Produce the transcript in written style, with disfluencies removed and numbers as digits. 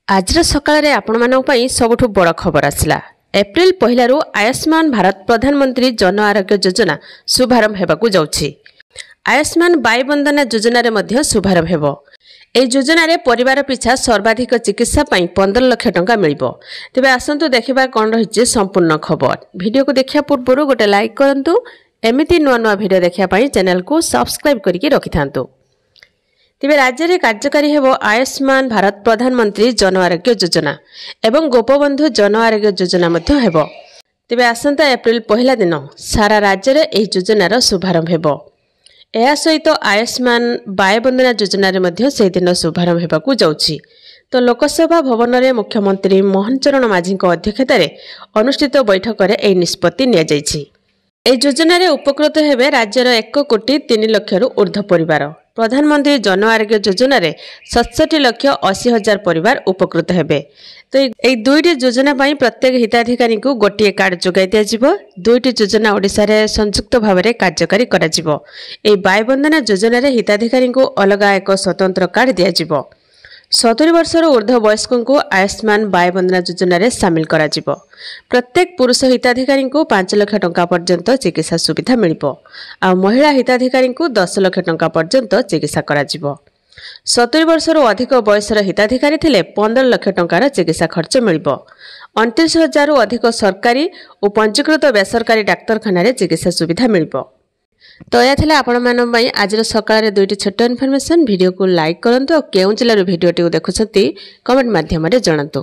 आजर सकाळ आपण सबुठ बड़ खबर आसला। एप्रिल 1 आयुष्मान भारत प्रधानमंत्री जन आरोग्य योजना शुभारंभ होगाकू जाउछि। आयुष्मान बाई बंदना योजना रे मध्य शुभारंभ हेबो। ए योजना रे परिवार पिछा सर्वाधिक चिकित्सा पई 15 लाख टंका मिलिबो। तेबे आसंतु देखिबा कोन रहिछि संपूर्ण खबर। वीडियो को देखिया पूर्व गोटे लाइक करंतु। एमिति नुआ नुआ वीडियो देखिया पई चैनल को सब्सक्राइब करिके रखिथांतु। तेबे राज्य में कार्यकारी हेबो आयुष्मान भारत प्रधानमंत्री जन आरोग्य योजना एवं गोपबंधु जन आरोग्य योजना मध्य हेबो। तेबे आसंता एप्रिल 1 दिन सारा राज्य में एही योजनार शुभारंभ हेबो। एहा सहित आयुष्मान बाय बंदना योजना रे मध्य से दिन शुभारंभ हेबाकू जाउछि। तो लोकसभा भवन में मुख्यमंत्री मोहन चरण माझी अध्यक्षतार अनुष्ठित बैठक में एही निष्पत्ति निया जाइछि। एही योजना रे उपकृत हेबे राज्यर 1,03,00,000 रु ऊर्ध्व परिवार। प्रधानमंत्री जन आरोग्य योजना रे 67,80,000 परिवार उपकृत हेबे। तो एही दुईटी योजना पई प्रत्येक हिताधिकारी को गोटे कार्ड जोगाई दिया जिवो। दुईटी योजना ओडिसा रे संयुक्त भाव में कार्यकारी करा जिवो। एही बाय बंदना योजना रे हिताधिकारी को अलगा एक स्वतंत्र कार्ड दिया जिवो। 70 वर्षर ऊर्ध्व वयस्कों को आयुष्मान बाय बंदना योजना रे सामिल करा जिवो। प्रत्येक पुरुष हिताधिकारी को 5 लाख टंका पर्यंत चिकित्सा सुविधा मिलिबो। आ महिला हिताधिकारी को 10 लाख टंका पर्यंत चिकित्सा करा जिवो। 70 वर्षर अधिक बयसर हिताधिकारी थिले 15 लाख टंकार चिकित्सा खर्च मिलिबो। 29,000 रु अधिक सरकारी और पंजीकृत बेसरकारी डाक्तरखाना रे चिकित्सा सुविधा मिलिबो। तो यह थिला आपण मानन पई आज सकाळ दुईटी छोट इनफॉरमेशन। वीडियो को लाइक करंतु और केउ जिल्ला रो वीडियो टी देखुछंती कमेंट माध्यम रे जणांतु।